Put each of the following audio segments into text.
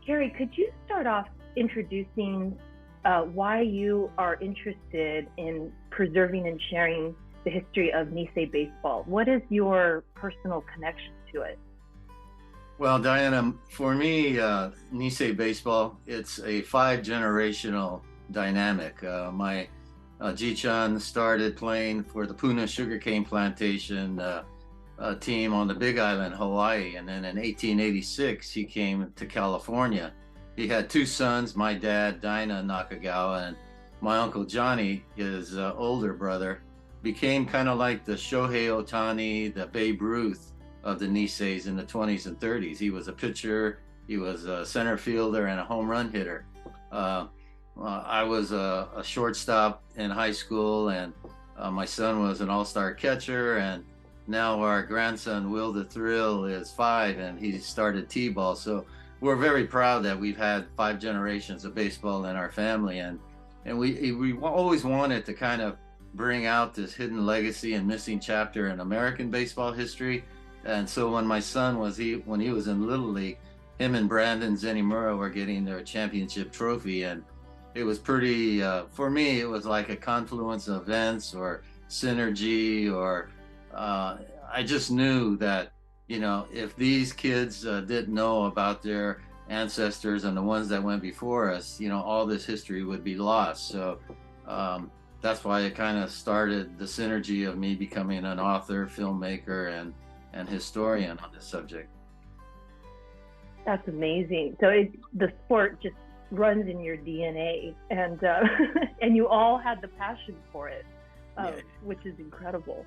Kerry, could you start off introducing why you are interested in preserving and sharing the history of Nisei baseball? What is your personal connection to it? Well, Diana, for me, Nisei baseball, it's a five-generational dynamic. My Ji-chan started playing for the Puna sugarcane plantation team on the Big Island, Hawaii. And then in 1886, he came to California. He had two sons, my dad, Dinah Nakagawa, and my uncle Johnny, his older brother, became kind of like the Shohei Ohtani, the Babe Ruth of the Niseis in the 20s and 30s. He was a pitcher, he was a center fielder, and a home run hitter. I was a shortstop in high school, and my son was an all-star catcher, and now our grandson, Will the Thrill, is 5, and he started T-ball. So we're very proud that we've had 5 generations of baseball in our family, and we always wanted to kind of bring out this hidden legacy and missing chapter in American baseball history. And so when my son when he was in Little League, him and Brandon Zenimura were getting their championship trophy, and it was pretty for me, it was like a confluence of events or synergy, or I just knew that, if these kids didn't know about their ancestors and the ones that went before us, all this history would be lost. So that's why it kind of started the synergy of me becoming an author, filmmaker, and historian on this subject. That's amazing. So the sport just runs in your DNA, and and you all had the passion for it, Yeah. which is incredible.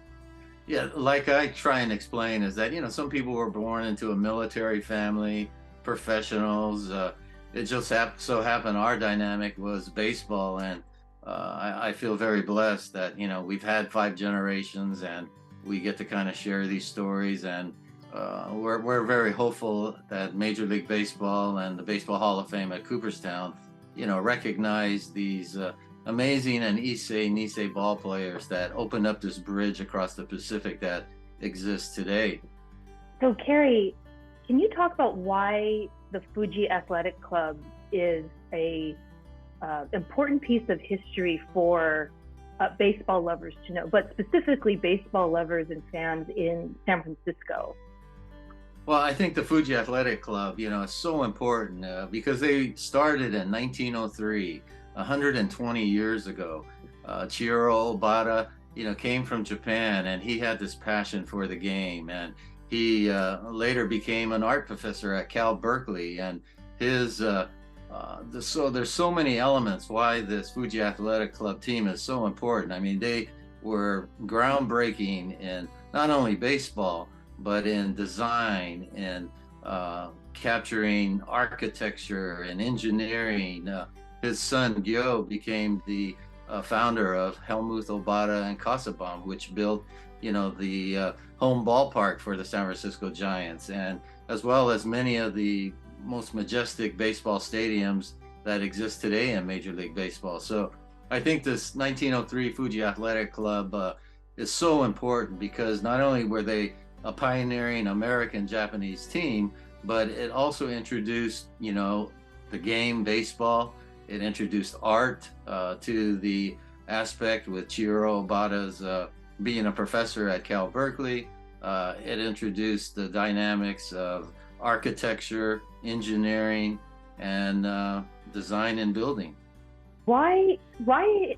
Yeah, like I try and explain is that, some people were born into a military family, professionals. It just so happened our dynamic was baseball, and I feel very blessed that, we've had 5 generations, and we get to kind of share these stories, and we're very hopeful that Major League Baseball and the Baseball Hall of Fame at Cooperstown, recognize these amazing and Nisei ball players that opened up this bridge across the Pacific that exists today. So Kerry, can you talk about why the Fuji Athletic Club is a important piece of history for baseball lovers to know, but specifically baseball lovers and fans in San Francisco? Well, I think the Fuji Athletic Club, is so important because they started in 1903, 120 years ago. Chihiro Obata, came from Japan, and he had this passion for the game, and he later became an art professor at Cal Berkeley, and his so there's so many elements why this Fuji Athletic Club team is so important. I mean, they were groundbreaking in not only baseball, but in design and capturing architecture and engineering. His son Gyo became the founder of Helmuth Obata and Kasabam, which built, the home ballpark for the San Francisco Giants, and as well as many of the most majestic baseball stadiums that exist today in Major League Baseball. So I think this 1903 Fuji Athletic Club is so important because not only were they a pioneering American-Japanese team, but it also introduced, the game baseball. It introduced art to the aspect with Chihiro Obata's being a professor at Cal Berkeley. It introduced the dynamics of architecture, engineering, and design and building. Why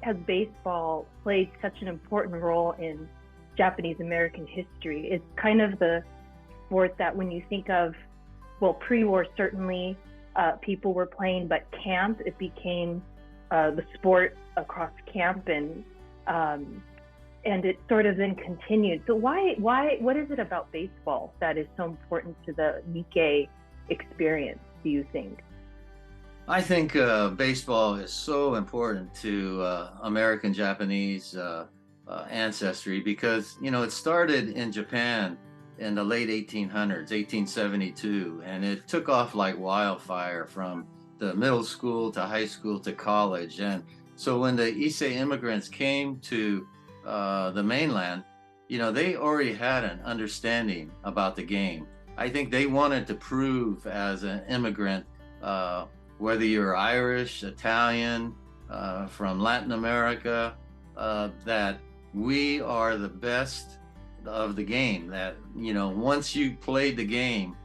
has baseball played such an important role in Japanese American history? It's kind of the sport that when you think of, well, pre-war certainly people were playing, but camp, it became the sport across camp, and it sort of then continued. So what is it about baseball that is so important to the Nikkei experience, do you think? I think baseball is so important to American Japanese ancestry because, it started in Japan in the late 1800s, 1872, and it took off like wildfire from the middle school to high school to college. And so when the Issei immigrants came to the mainland, they already had an understanding about the game. I think they wanted to prove as an immigrant whether you're Irish, Italian, from Latin America, that we are the best of the game. That, once you played the game,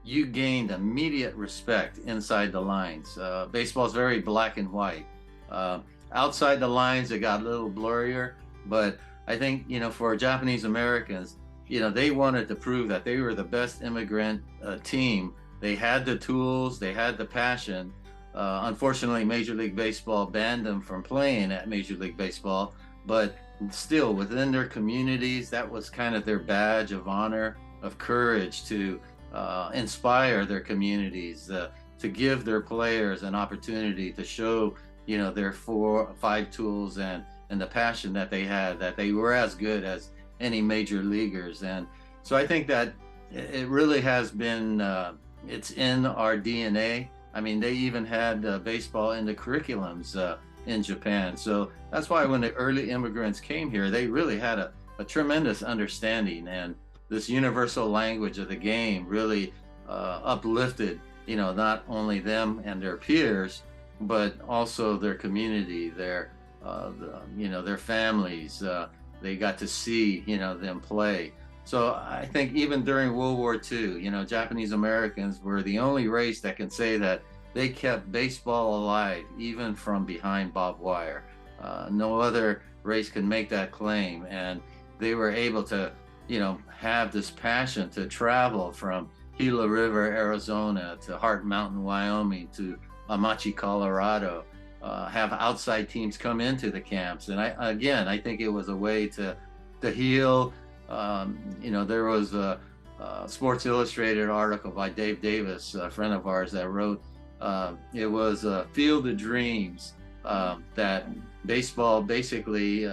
you gained immediate respect inside the lines. Baseball is very black and white. Uh, Outside the lines, it got a little blurrier, but I think, for Japanese Americans, they wanted to prove that they were the best immigrant team. They had the tools, they had the passion. Unfortunately, Major League Baseball banned them from playing at Major League Baseball, but still within their communities, that was kind of their badge of honor, of courage to inspire their communities, to give their players an opportunity to show, their 4 or 5 tools and the passion that they had, that they were as good as any major leaguers. And so I think that it really has been, it's in our DNA. I mean, they even had baseball in the curriculums in Japan. So that's why when the early immigrants came here, they really had a tremendous understanding, and this universal language of the game really uplifted, not only them and their peers, but also their community, their families. They got to see, them play. So I think even during World War II, Japanese Americans were the only race that can say that they kept baseball alive, even from behind barbed wire. No other race can make that claim. And they were able to, have this passion to travel from Gila River, Arizona, to Heart Mountain, Wyoming, to Amachi, Colorado, have outside teams come into the camps. And I think it was a way to heal. There was a Sports Illustrated article by Dave Davis, a friend of ours, that wrote, it was a field of dreams, that baseball basically,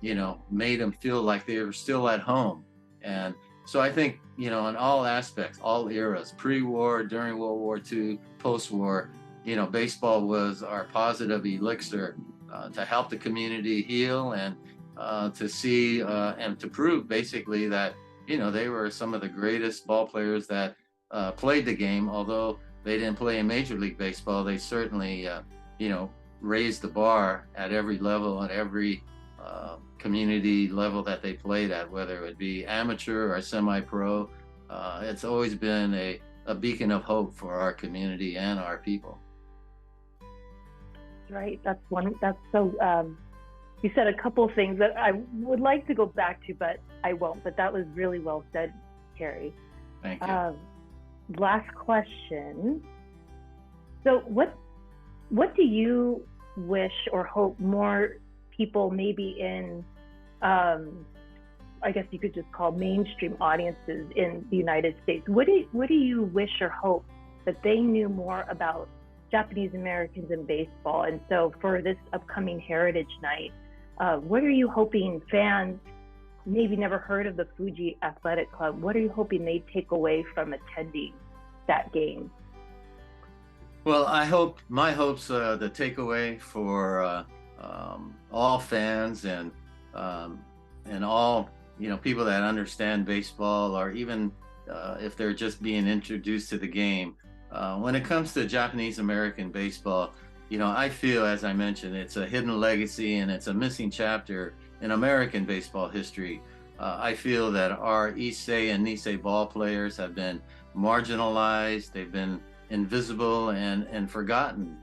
made them feel like they were still at home. And so I think, in all aspects, all eras, pre-war, during World War II, post-war, baseball was our positive elixir to help the community heal, and to see and to prove basically that, they were some of the greatest ball players that played the game. Although they didn't play in Major League Baseball, they certainly, raised the bar at every level, at every community level that they played at, whether it be amateur or semi-pro. It's always been a beacon of hope for our community and our people. Right. That's so, you said a couple of things that I would like to go back to, but I won't. But that was really well said, Kerry. Thank you. Last question. So what do you wish or hope more people, maybe in, I guess you could just call mainstream audiences in the United States, what do you wish or hope that they knew more about Japanese Americans in baseball? And so for this upcoming Heritage Night, what are you hoping fans maybe never heard of the Fuji Athletic Club, what are you hoping they take away from attending that game? Well, my hopes, the takeaway for all fans and all, people that understand baseball, or even if they're just being introduced to the game, when it comes to Japanese American baseball, I feel, as I mentioned, it's a hidden legacy and it's a missing chapter in American baseball history. I feel that our Issei and Nisei ball players have been marginalized. They've been invisible and forgotten,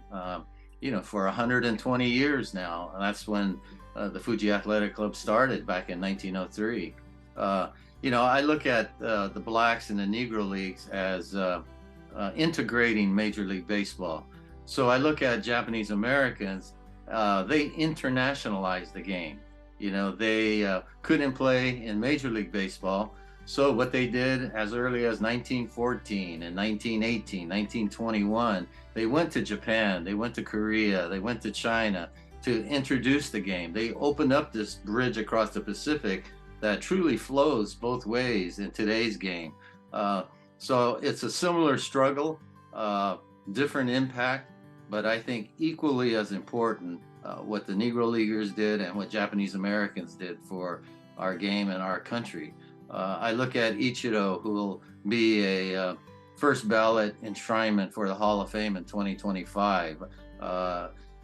for 120 years now. That's when the Fuji Athletic Club started back in 1903. I look at the blacks and the Negro leagues as integrating Major League Baseball. So I look at Japanese Americans, they internationalized the game. They couldn't play in Major League Baseball. So what they did as early as 1914 and 1918, 1921, they went to Japan, they went to Korea, they went to China to introduce the game. They opened up this bridge across the Pacific that truly flows both ways in today's game. So it's a similar struggle, different impact, but I think equally as important what the Negro Leaguers did and what Japanese Americans did for our game and our country. I look at Ichiro, who will be a first ballot enshrinement for the Hall of Fame in 2025.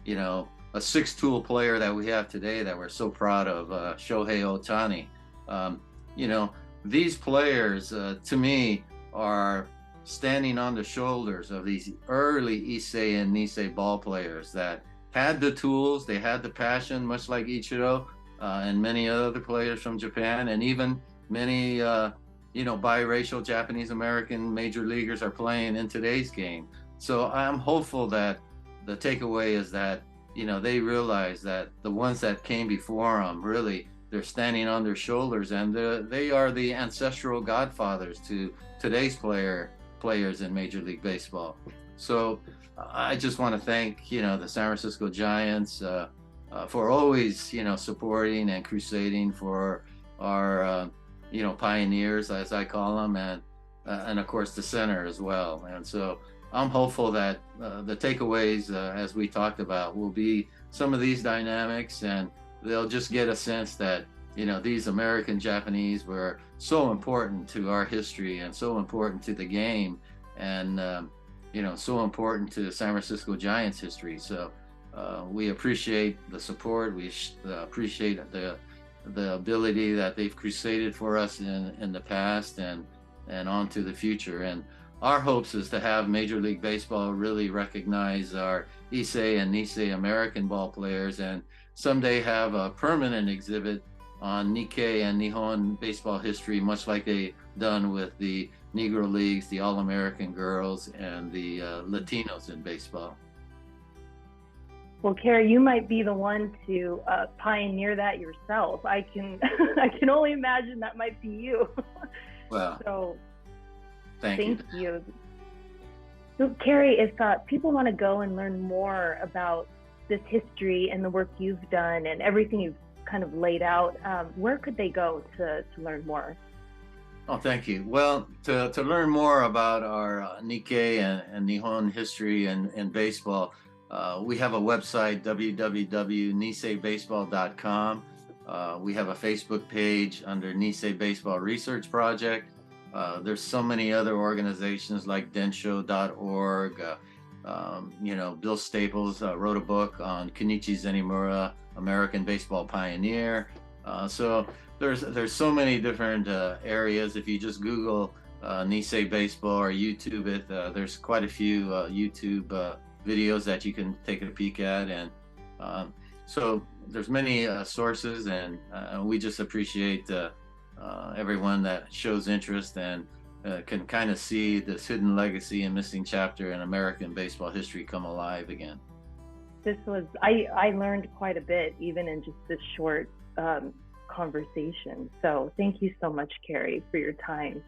You know, a six-tool player that we have today that we're so proud of, Shohei Ohtani. You know, these players, to me, are standing on the shoulders of these early Issei and Nisei ball players that had the tools, they had the passion, much like Ichiro and many other players from Japan, and even many, you know, biracial Japanese American major leaguers are playing in today's game. So I'm hopeful that the takeaway is that, you know, they realize that the ones that came before them, really, they're standing on their shoulders, and they are the ancestral godfathers to today's players in Major League Baseball. So I just want to thank, you know, the San Francisco Giants for always, you know, supporting and crusading for our, you know, pioneers, as I call them, and of course the center as well. And so I'm hopeful that the takeaways, as we talked about, will be some of these dynamics, and they'll just get a sense that, you know, these American Japanese were so important to our history and so important to the game, and you know, so important to the San Francisco Giants history. So we appreciate the support. We appreciate the ability that they've crusaded for us in the past and on to the future. And our hopes is to have Major League Baseball really recognize our Issei and Nisei American ball players, and someday have a permanent exhibit on Nikkei and Nihon baseball history, much like they done with the Negro Leagues, the All-American girls, and the Latinos in baseball. Well, Kerry, you might be the one to pioneer that yourself. I can I can only imagine that might be you. Well, so thank you. So, Kerry, if people want to go and learn more about this history and the work you've done and everything you've kind of laid out, where could they go to learn more? Oh, thank you. Well, to learn more about our Nikkei and Nihon history and baseball, we have a website, www.niseibaseball.com. We have a Facebook page under Nisei Baseball Research Project. There's so many other organizations like densho.org. You know, Bill Staples wrote a book on Kenichi Zenimura, American baseball pioneer. So there's so many different areas. If you just Google Nisei Baseball or YouTube it, there's quite a few YouTube videos that you can take a peek at, and so there's many sources, and we just appreciate everyone that shows interest and can kind of see this hidden legacy and missing chapter in American baseball history come alive again. This was, I learned quite a bit even in just this short conversation. So thank you so much, Kerry, for your time.